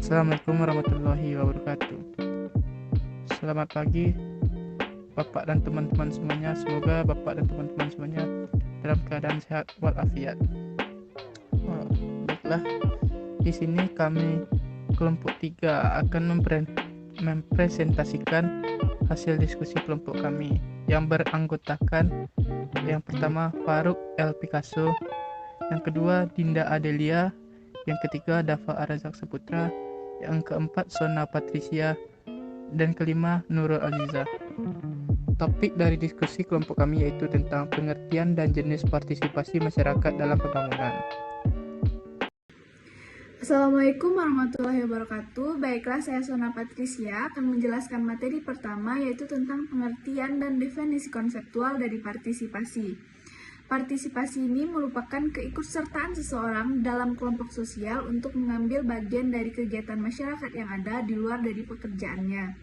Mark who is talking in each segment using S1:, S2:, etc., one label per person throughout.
S1: Assalamualaikum warahmatullahi wabarakatuh. Selamat pagi Bapak dan teman-teman semuanya. Semoga Bapak dan teman-teman semuanya dalam keadaan sehat walafiat. Baiklah, di sini kami kelompok 3 akan mempresentasikan hasil diskusi kelompok kami yang beranggotakan yang pertama Faruk L. Picasso, yang kedua Dinda Adelia, yang ketiga Dava Arazak Saputra, yang keempat Sona Patricia, dan kelima Nurul Aziza. Topik dari diskusi kelompok kami yaitu tentang pengertian dan jenis partisipasi masyarakat dalam pembangunan.
S2: Assalamualaikum warahmatullahi wabarakatuh. Baiklah, saya Sona Patricia akan menjelaskan materi pertama yaitu tentang pengertian dan definisi konseptual dari partisipasi. Partisipasi ini merupakan keikutsertaan seseorang dalam kelompok sosial untuk mengambil bagian dari kegiatan masyarakat yang ada di luar dari pekerjaannya.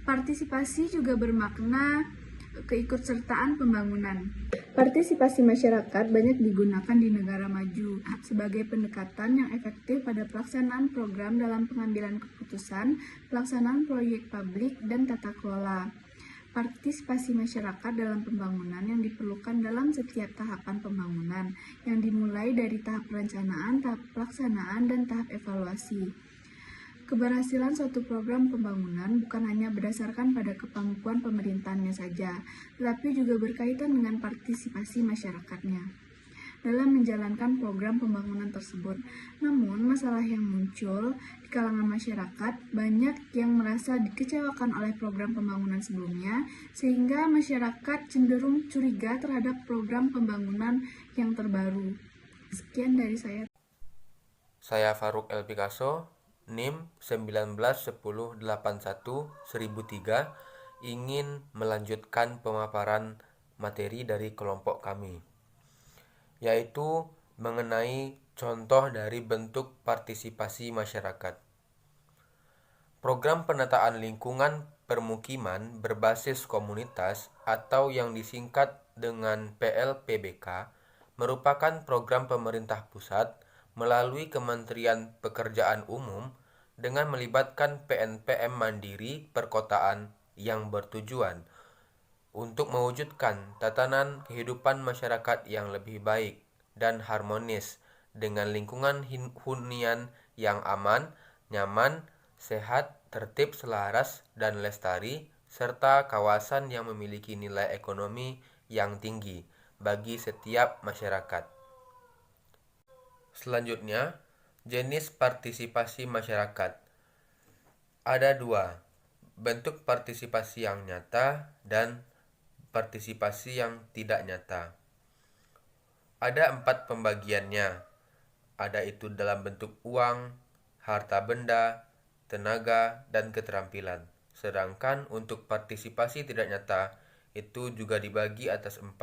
S2: Partisipasi juga bermakna keikutsertaan pembangunan. Partisipasi masyarakat banyak digunakan di negara maju sebagai pendekatan yang efektif pada pelaksanaan program dalam pengambilan keputusan, pelaksanaan proyek publik, dan tata kelola. Partisipasi masyarakat dalam pembangunan yang diperlukan dalam setiap tahapan pembangunan, yang dimulai dari tahap perencanaan, tahap pelaksanaan, dan tahap evaluasi. Keberhasilan suatu program pembangunan bukan hanya berdasarkan pada kemampuan pemerintahannya saja, tetapi juga berkaitan dengan partisipasi masyarakatnya dalam menjalankan program pembangunan tersebut. Namun, masalah yang muncul di kalangan masyarakat banyak yang merasa dikecewakan oleh program pembangunan sebelumnya, sehingga masyarakat cenderung curiga terhadap program pembangunan yang terbaru. Sekian dari saya.
S3: Saya Faruk L. Picasso, NIM 191081-1003, ingin melanjutkan pemaparan materi dari kelompok kami, yaitu mengenai contoh dari bentuk partisipasi masyarakat. Program penataan lingkungan permukiman berbasis komunitas atau yang disingkat dengan PLPBK merupakan program pemerintah pusat melalui Kementerian Pekerjaan Umum dengan melibatkan PNPM mandiri perkotaan yang bertujuan untuk mewujudkan tatanan kehidupan masyarakat yang lebih baik dan harmonis dengan lingkungan hunian yang aman, nyaman, sehat, tertib, selaras, dan lestari, serta kawasan yang memiliki nilai ekonomi yang tinggi bagi setiap masyarakat. Selanjutnya, jenis partisipasi masyarakat. Ada dua, bentuk partisipasi yang nyata dan partisipasi yang tidak nyata. Ada 4 pembagiannya. Ada itu dalam bentuk uang, harta benda, tenaga, dan keterampilan. Sedangkan untuk partisipasi tidak nyata, itu juga dibagi atas 4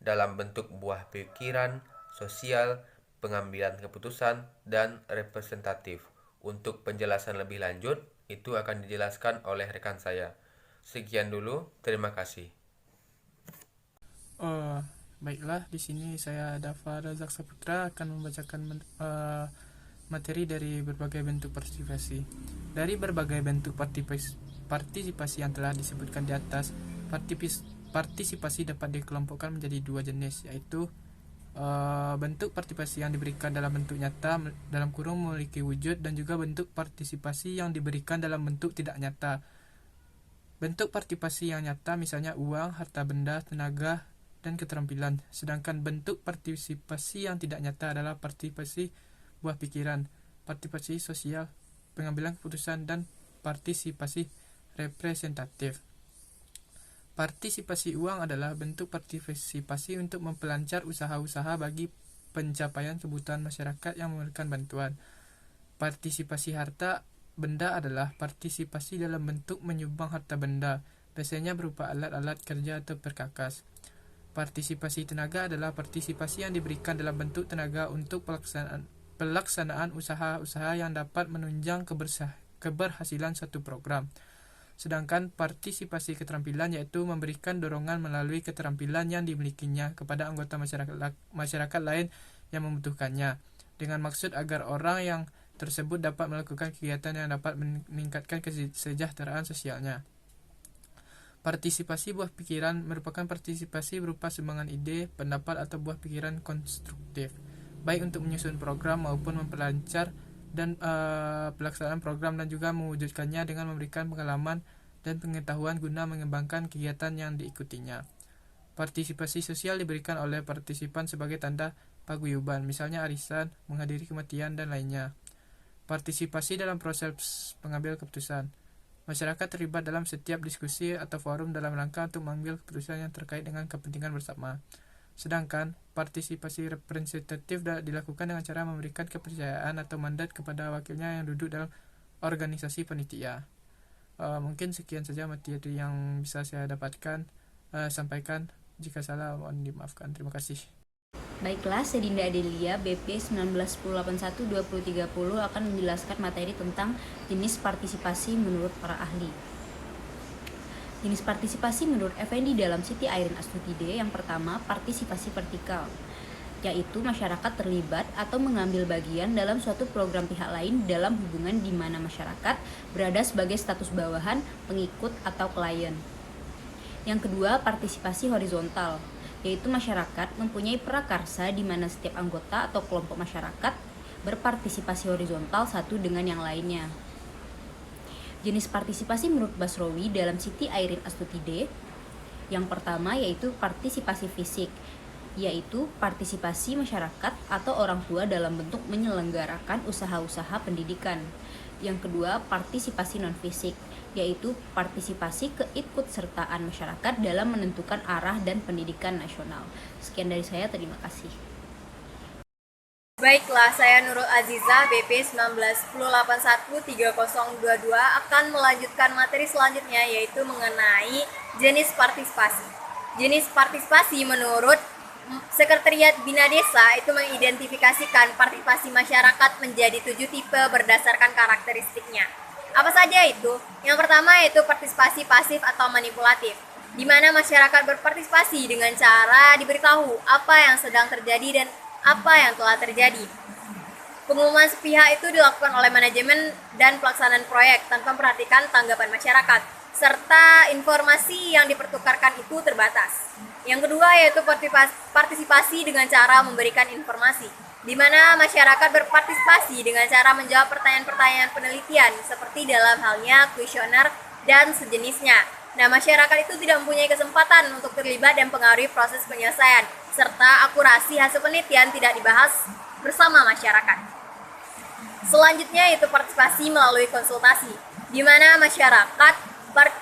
S3: dalam bentuk buah pikiran, sosial, pengambilan keputusan, dan representatif. Untuk penjelasan lebih lanjut, itu akan dijelaskan oleh rekan saya. Sekian dulu, terima kasih.
S1: Baiklah, di sini saya Dava Arazak Saputra akan membacakan materi dari berbagai bentuk partisipasi. Dari berbagai bentuk partisipasi yang telah disebutkan di atas, partisipasi dapat dikelompokkan menjadi 2 jenis, yaitu bentuk partisipasi yang diberikan dalam bentuk nyata dalam kurung memiliki wujud, dan juga bentuk partisipasi yang diberikan dalam bentuk tidak nyata. Bentuk partisipasi yang nyata misalnya uang, harta benda, tenaga, dan keterampilan. Sedangkan bentuk partisipasi yang tidak nyata adalah partisipasi buah pikiran, partisipasi sosial, pengambilan keputusan, dan partisipasi representatif. Partisipasi uang adalah bentuk partisipasi untuk memperlancar usaha-usaha bagi pencapaian kebutuhan masyarakat yang memerlukan bantuan. Partisipasi harta benda adalah partisipasi dalam bentuk menyumbang harta benda, biasanya berupa alat-alat kerja atau perkakas. Partisipasi tenaga adalah partisipasi yang diberikan dalam bentuk tenaga untuk pelaksanaan usaha-usaha yang dapat menunjang keberhasilan suatu program. Sedangkan partisipasi keterampilan yaitu memberikan dorongan melalui keterampilan yang dimilikinya kepada anggota masyarakat lain yang membutuhkannya, dengan maksud agar orang yang tersebut dapat melakukan kegiatan yang dapat meningkatkan kesejahteraan sosialnya. Partisipasi buah pikiran merupakan partisipasi berupa sumbangan ide, pendapat, atau buah pikiran konstruktif, baik untuk menyusun program maupun memperlancar dan pelaksanaan program, dan juga mewujudkannya dengan memberikan pengalaman dan pengetahuan guna mengembangkan kegiatan yang diikutinya. Partisipasi sosial diberikan oleh partisipan sebagai tanda paguyuban, misalnya arisan, menghadiri kematian, dan lainnya. Partisipasi dalam proses pengambil keputusan. Masyarakat terlibat dalam setiap diskusi atau forum dalam rangka untuk mengambil keputusan yang terkait dengan kepentingan bersama. Sedangkan partisipasi representatif dilakukan dengan cara memberikan kepercayaan atau mandat kepada wakilnya yang duduk dalam organisasi panitia. Mungkin sekian saja materi yang bisa saya dapatkan sampaikan. Jika salah mohon dimaafkan. Terima kasih.
S4: Baiklah, saya Dinda Adelia, BP 1981-2030 akan menjelaskan materi tentang jenis partisipasi menurut para ahli. Jenis partisipasi menurut Effendi dalam Siti Airin Astutide yang pertama, partisipasi vertikal, yaitu masyarakat terlibat atau mengambil bagian dalam suatu program pihak lain dalam hubungan di mana masyarakat berada sebagai status bawahan, pengikut, atau klien. Yang kedua, partisipasi horizontal, yaitu masyarakat mempunyai prakarsa di mana setiap anggota atau kelompok masyarakat berpartisipasi horizontal satu dengan yang lainnya. Jenis partisipasi menurut Basrowi dalam Siti Airin Astutide yang pertama yaitu partisipasi fisik, yaitu partisipasi masyarakat atau orang tua dalam bentuk menyelenggarakan usaha-usaha pendidikan. Yang kedua, partisipasi non-fisik, yaitu partisipasi keikutsertaan masyarakat dalam menentukan arah dan pendidikan nasional. Sekian dari saya, terima kasih.
S5: Baiklah, saya Nurul Azizah, BP 1981-3022 akan melanjutkan materi selanjutnya, yaitu mengenai jenis partisipasi. Jenis partisipasi menurut Sekretariat Bina Desa itu mengidentifikasikan partisipasi masyarakat menjadi 7 tipe berdasarkan karakteristiknya. Apa saja itu? Yang pertama yaitu partisipasi pasif atau manipulatif, di mana masyarakat berpartisipasi dengan cara diberitahu apa yang sedang terjadi dan apa yang telah terjadi. Pengumuman sepihak itu dilakukan oleh manajemen dan pelaksanaan proyek tanpa memperhatikan tanggapan masyarakat, serta informasi yang dipertukarkan itu terbatas. Yang kedua yaitu partisipasi dengan cara memberikan informasi, di mana masyarakat berpartisipasi dengan cara menjawab pertanyaan-pertanyaan penelitian seperti dalam halnya kuesioner dan sejenisnya. Nah, masyarakat itu tidak mempunyai kesempatan untuk terlibat dan pengaruhi proses penyelesaian, serta akurasi hasil penelitian tidak dibahas bersama masyarakat. Selanjutnya yaitu partisipasi melalui konsultasi, di mana masyarakat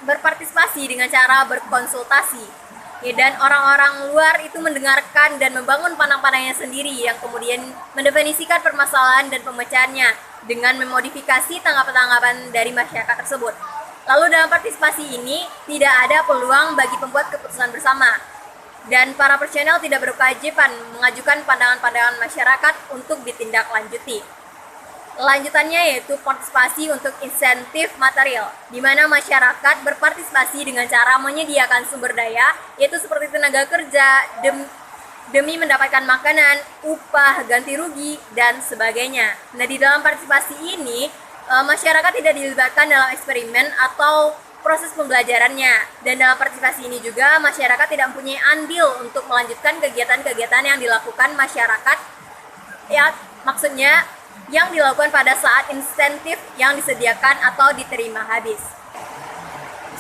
S5: berpartisipasi dengan cara berkonsultasi. Dan orang-orang luar itu mendengarkan dan membangun pandang-pandangnya sendiri yang kemudian mendefinisikan permasalahan dan pemecahannya dengan memodifikasi tanggapan-tanggapan dari masyarakat tersebut. Lalu dalam partisipasi ini tidak ada peluang bagi pembuat keputusan bersama, dan para personel tidak berkewajiban mengajukan pandangan-pandangan masyarakat untuk ditindaklanjuti. Lanjutannya yaitu partisipasi untuk insentif material, di mana masyarakat berpartisipasi dengan cara menyediakan sumber daya, yaitu seperti tenaga kerja, demi mendapatkan makanan, upah, ganti rugi, dan sebagainya. Nah, di dalam partisipasi ini, masyarakat tidak dilibatkan dalam eksperimen atau proses pembelajarannya. Dan dalam partisipasi ini juga, masyarakat tidak mempunyai andil untuk melanjutkan kegiatan-kegiatan yang dilakukan masyarakat, ya maksudnya yang dilakukan pada saat insentif yang disediakan atau diterima habis.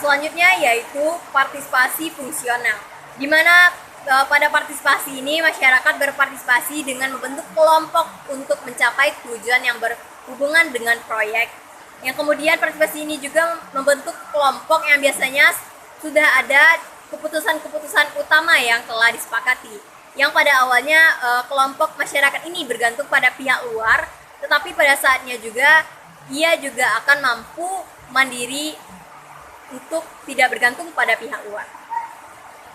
S5: Selanjutnya yaitu partisipasi fungsional, di mana pada partisipasi ini masyarakat berpartisipasi dengan membentuk kelompok untuk mencapai tujuan yang berhubungan dengan proyek. Yang kemudian partisipasi ini juga membentuk kelompok yang biasanya sudah ada keputusan-keputusan utama yang telah disepakati. Yang pada awalnya kelompok masyarakat ini bergantung pada pihak luar, tetapi pada saatnya juga ia juga akan mampu mandiri untuk tidak bergantung pada pihak luar.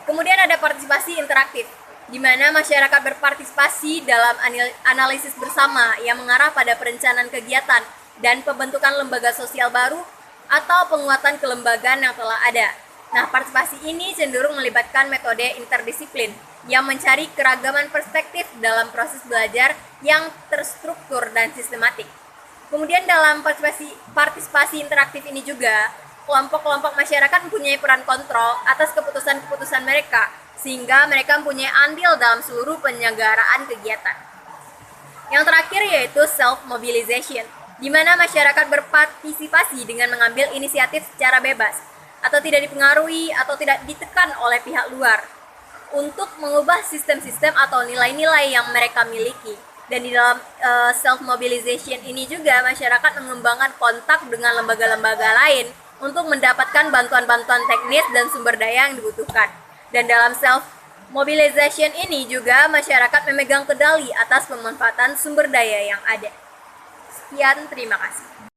S5: Kemudian ada partisipasi interaktif, di mana masyarakat berpartisipasi dalam analisis bersama yang mengarah pada perencanaan kegiatan dan pembentukan lembaga sosial baru atau penguatan kelembagaan yang telah ada. Nah, partisipasi ini cenderung melibatkan metode interdisiplin yang mencari keragaman perspektif dalam proses belajar yang terstruktur dan sistematik. Kemudian dalam partisipasi interaktif ini juga, kelompok-kelompok masyarakat mempunyai peran kontrol atas keputusan-keputusan mereka, sehingga mereka mempunyai andil dalam seluruh penyelenggaraan kegiatan. Yang terakhir yaitu self-mobilization, di mana masyarakat berpartisipasi dengan mengambil inisiatif secara bebas, atau tidak dipengaruhi atau tidak ditekan oleh pihak luar, untuk mengubah sistem-sistem atau nilai-nilai yang mereka miliki. Dan di dalam self-mobilization ini juga masyarakat mengembangkan kontak dengan lembaga-lembaga lain untuk mendapatkan bantuan-bantuan teknis dan sumber daya yang dibutuhkan. Dan dalam self-mobilization ini juga masyarakat memegang kendali atas pemanfaatan sumber daya yang ada. Sekian, terima kasih.